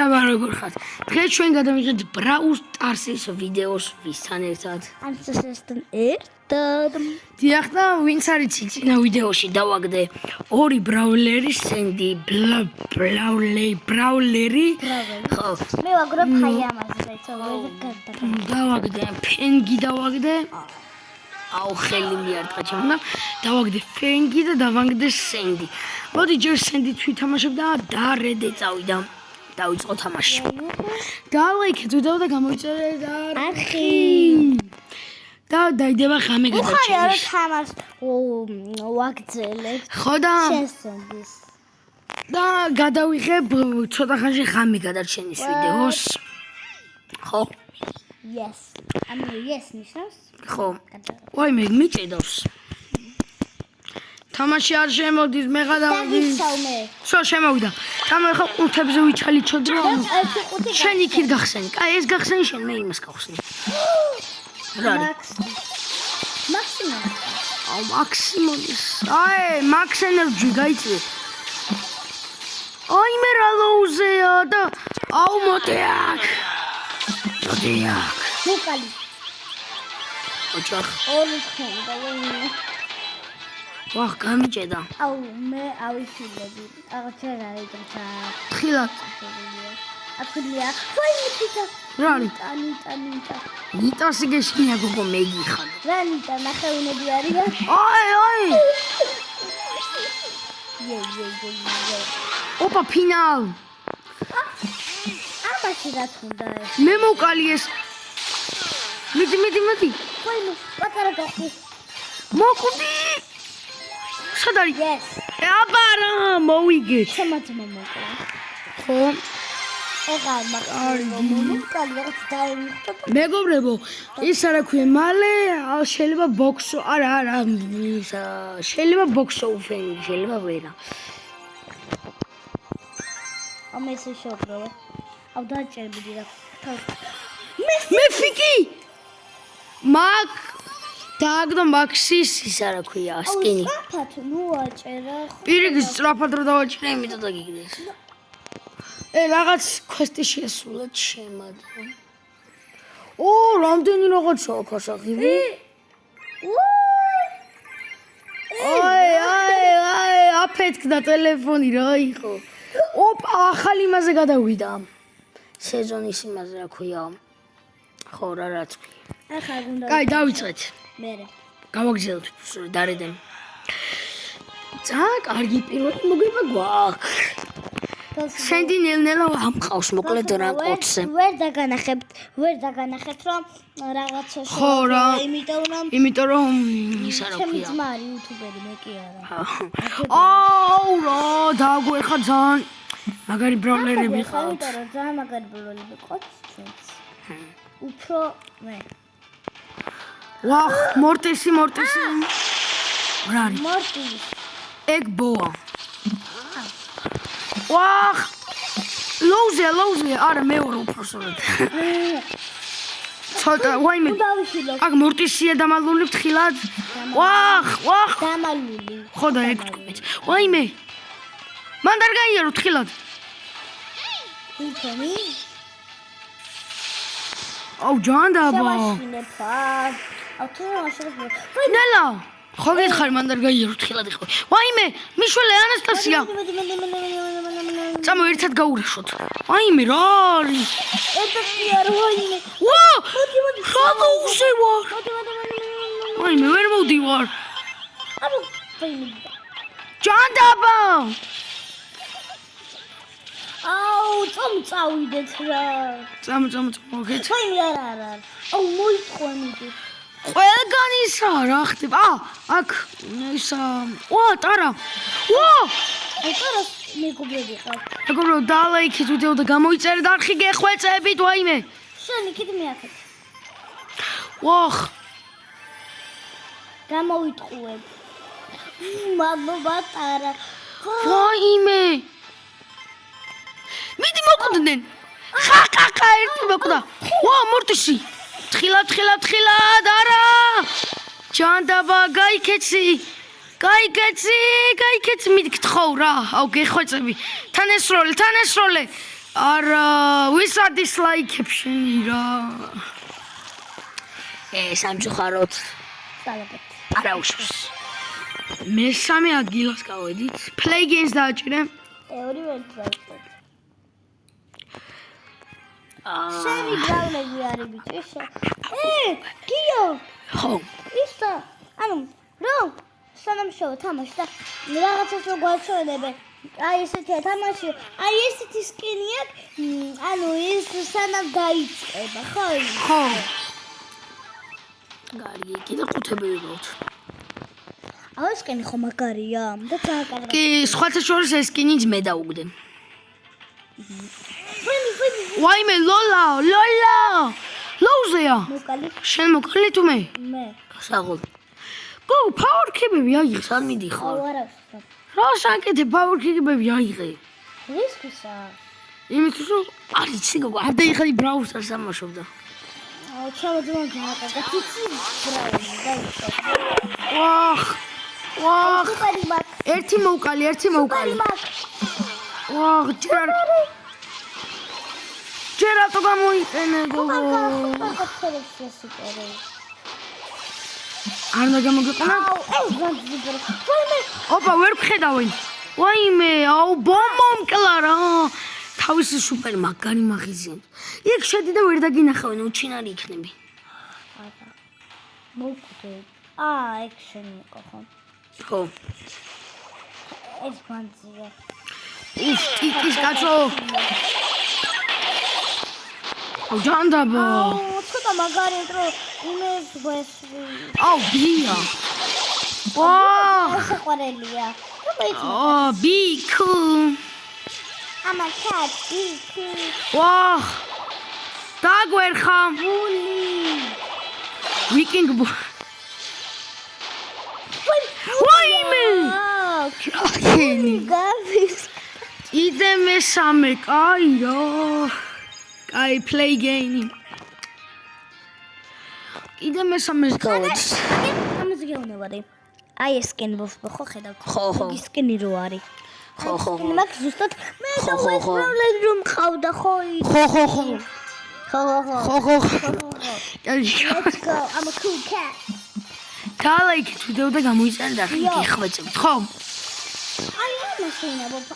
მადლობა როგორ ხართ? დღეს ჩვენ გადავიღეთ Brawl Stars-ის ვიდეოს ვისთან ერთად. ანსესთან ერთად. დიახ და ვინც არის წინა ვიდეოში დავაგდე ორი ბრაულერი, სენდი, ბრაულერი. ხო. მე ვაგრობ ხაიამაზე, დავაგდე ფენგი დავაგდე. აუ ხელი მიარტყა ჩემო. დავაგდე ფენგი და დავაგდე სენდი. მოდი ჯერ სენდი თვითამაშებ და დარედე წავიდა. დავიწყო თამაში. დალაიქეთ ვიდეო და გამოიწერე და არხი. და დაიდება ღამე გადარჩენის. უხარი არა თამაშ ვაგძელებ. ხო და შესენდის. და გადავიღებ ცოტა ხანში ღამე გადარჩენის ვიდეოს. ხო? Yes. ანუ yes ნიშნავს? ხო. ვაი მე მიჭედავს. თამაში არ შემოდის მე გადავიდი. სულ შემოვიდა. თამარ ხო ყუთებზე ვიჩალიჩოდ რომ შენ იქით გახსენი. კაი ეს გახსენი შენ მე იმას გავხსნი. რა არის? მაქსიმუმ. აუ მაქსიმუმის. აი მაქს ენერგი გაიწვი. აი მე რა ლოუზეა და აუ მოდი აქ. მოდი აქ. მოკალი. ოჩახ. ორი ხონდა ვინმე. ვახ გამიჭედა. აუ მე ავიშილები. აღარ არის თუმცა. ხილად. აფრია. ვაი რა არის? ანიტა. ნიტასი გეშინია გოგო მეგიხარ. რა ნიტა ნახევნები არიან? აი. იე. ოპა ფინალ. ამაში რა თქონდა ეს? მე მოვკალი ეს. მიდი. ვაი ნუ პატარა გახდი. მოკვდი. სად არის? Yes. აბარა მოვიგეთ. შემაძმა მოკლა. ხო? ეხლა მოკალი რაღაც დაემიხო. მეგობრებო, ის არა ქვია, მალე შეიძლება ბოქსო, არა, შეიძლება ბოქსო უფენი, შეიძლება ვერა. ამასე შობროვა. აუ დაჭერბდი რა. მე ფიკი. მაგ დააგდო მაქსის ის არა ქვია, სკინი. სწრაფად ნუ აჭერა. პირიქით სწრაფად რო დავაჭერე, იმიტომ და გიგდეს. რაღაც კვესტი შეესრულეთ შემადა. ო, რამდენი რაღაცაა ქასაღები? აი, აფეთქდა ტელეფონი რა იყო. ოპა, ახალი იმაზე გადავიდა. სეზონის იმაზე რა ქვია. ხო, რაც ქვია. ახლა გუნდა. კაი, დავიწყეთ. მე. გავაგზავნოთ დარედენ. ძალიან კარგი პირველი მოგება გვაქვს. სენდი ნელ-ნელა ამყავს მოკლედ რა კოცზე. ვერ დაგანახებთ რომ რაღაცა ხო რა. იმიტომ რომ ის არა ჩემი ქვია. ძმა არის იუთუბერი მე კი არა. აუ რა დაგვეხა ძალიან მაგარი ბრაულერები ყავთ. ძალიან მაგარი ბრაულერები ყავთ ჩვენც. უფრო მე. ვახ მორტისი. რა არის? მორტისი. ეგ ბოა. ვახ ლოუზე არა მეორე უпроსორად. ცოტა ვაიმე. აქ მორტისია დამალული ფთხილად. ვახ დამალული. ხო და ეგ თქვით. ვაიმე. მან არ გაიარო ფთხილად. თუმი აუ ჯანდაბა. აუ თუ შეიძლება. ნელა ხო გითხარი მან არ გაიარო ფთხილად იყო. ვაიმე მიშველე ანასტასია. წამო ერთად გაურაშოთ. ვაიმე რა არის? ეტაკი არ ვაიმე. ვა! რა ლოუზეა? ვაიმე ვერ მოვდივარ. აბა ვაიმე. ჯანდაბა. აუ წავიდეთ რა. წამო მოგეთ. ვაიმე არა. აუ მოიწყვენდი. ყველგან ისა რა ხდება? აქ ისა. ვა, ტარა. ვა! აი ტარას მეგობრები ყავ. მეგობრო, დალაიქეთ ვიდეო და გამოიწერე და არხი გეხვეწებით, ვაიმე. შენ იქით მეაქეთ. ვახ. გამოიტყუებ. მადლობა ტარა. ვაიმე. მიდი მოკვდნენ. ხა ერთი მოკვდა. ვა, მორტისი. თხილად არა. ჯანდაბა გაიქეცი. გაიქეცი, მიდი გთხოვ რა. აუ გეხვეწები. თან ესროლე. არა, ვისაც დისლაიქებში რა. სამწუხაროდ. სალაპეთ. არა უშავს. მესამე ადგილას გავედით. Play games დააჭირე. ორივე დაიწყეთ. შენი ბრავლები არის ბიჭო. გიო. ხო. ისა, ანუ რომ სანამშრომლო თამაში და რაღაცას რო გვაჩვენებენ. აი ესეთი თამაში, აი ესეთი სკინი აქვს, ანუ ის სანამ დაიწყება, ხო? ხო. გარიე, კიდე ყუთები ვიღოთ. აუ სკინი ხო მაგარია და დააკარგა. კი, სხვათა შორის ეს სკინიც მე დაუგდე. ვინი. ვაიმე, ლოლა. ლოუზეა. მოკალი. შენ მოკალი თუ მე? მე. საღოლ. გო, power cube-ები აიღეს, არ მიდიხარ. აუ არა. რა საკეთე power cube-ები აიღე? რისკისა? იმიტომ რომ არ იცი გოგო, არ დაიხარი Brawl Stars ამაშობდა. აუ ჩავაძმა დააკარგა. ციცი ბრავლი დაიწყო. ვახ. სუპერი მაგ. ერთი მოვკალი. ვახ, ჯერ რატო გამოიყენე გოგო? არ უნდა გამოგიყენა? აუ, ეს განძიბრო. ოპა, ვერ ვხედავენ. ვაიმე, აუ, ბომბომკლა რა. თავისი სუპერი მაგარი მაღიზია. იქ შედი და ვერ დაგინახავენ, უჩინარი იქნები. აბა. მოვკვდე. ექშენი იყო ხო? ხო. ეს განძია. ტიკის კაცო. აუ, ჯანდაბა. ცოტა მაგარი დრო იმეს გვესვი. აუ, ბია. ვაჰ. საყვარელია. ბიკუ. I'm a cat. Bikku. ვაჰ. დაგვერხა. Bully. ვიკინგ. ვაიმე. Bully gavis. იდე მესამე, კაი რა. კაი play game. იდე მესამეს გავეც. ამას გეუბნები. აი ეს სკენი ხო ხედავთ? ხო. ის სკენი რო არის. ხო. მაგ ზუსტად მე დავეცვლები რომ ყავდა ხო? ხო. Let's go. I'm a cool cat. კალაიქ თუდეო და გამოიწერე და გიხვეწებთ, ხო?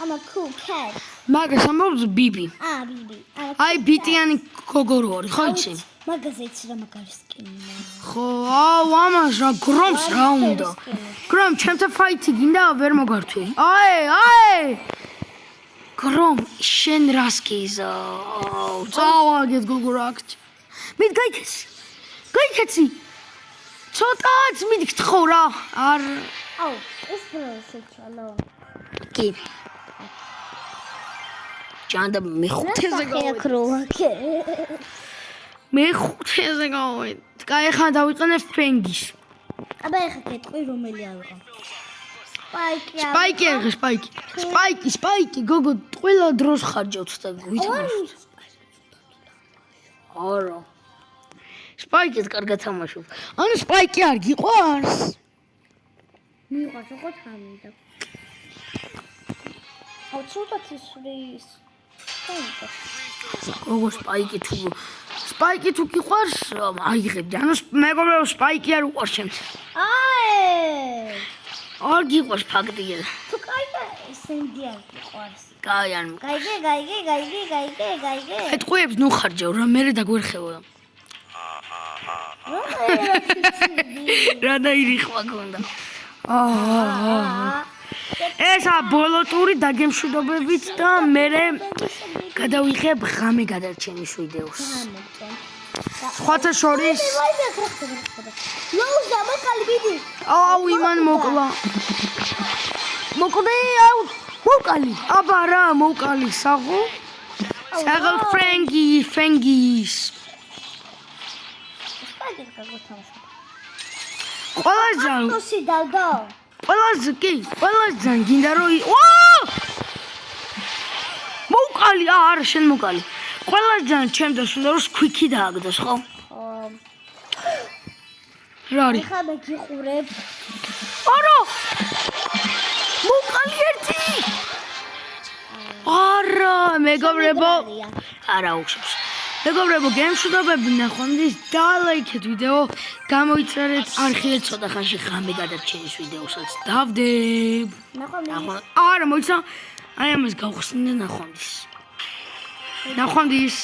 I'm a cool cat. მაგას ამბობს ბიბი. ბიბი. აი ბიტიანი გოგო რო არის, ხო იცი? მაგაზე იცი რა მაგარი სკინია. ხო, აუ ამას რა გრომს რა უნდა. გრომ, ჩემთან ფაითი გინდა ვერ მოგართვი. აი! გრომ, შენ რას გიზა? აუ, წავაგეთ გოგო რაკჭ. მით გაიქეცი. ცოტაც მითქთხო რა. არ აუ, ეს რა შეცვალო. კი. ჯანდა მეხუთეზე მეხუთეზე გავედ. კაი ხა დავიყენე ფენგის. აბა ეხა გეტყვი რომელი ავიღო. სპაიკი, გოგო, ყველა დროს ხარჯავთ და გვითამაშოთ. არა. სპაიკიც კარგად თამაშობ. ანუ სპაიკი არ გიყვარს? მიყვარს, ხო თამიდა. აუ, ცოტა ცისრის. გოგო, სპაიკი თუ გიყვარს, აიღებდი. ანუ მეგობრებო, სპაიკი არ უყვარს ჩემს. არ გიყვარს ფაქტია. თუ კაია, სენდი არ გიყვარს. კაი არ გაიგე. ეთყვიებს ნუ ხარჯავ რა, მე დაგვერხევა. რა დაირიხვა გონდა. ესა ბოლო ტური დაგემშვიდობებით და მე გადავიღებ ღამე გადარჩენის ვიდეოს. სხვათა შორის ლოუზა მოკალი ბიდი. აუ იმან მოკლა. მოკლე აუ მოკალი. აბა რა მოკალი საღო. საღო ფრენგის. ყველაზე გინდა რომ მოკალი არა შენ მოკალი. ყველაზე ჩემთვის უნდა რომ სკვიკი დააგდოს ხო? რა არის? ხა მე გიყურებ. არა! მოკალი ერთი! არ არა, მეგობრებო. არიან. არა უხსებს. მეგობრებო, გემშვიდობები ნახვამდის დალაიქეთ ვიდეო, გამოიწერეთ არხილეთ ცოტა ხანში ღამე გადარჩენის ვიდეოსაც დავდებ. ნახვამდის. არა, მოიცა, აი ამას გავხსნით ნახვამდის. ნახვამდის.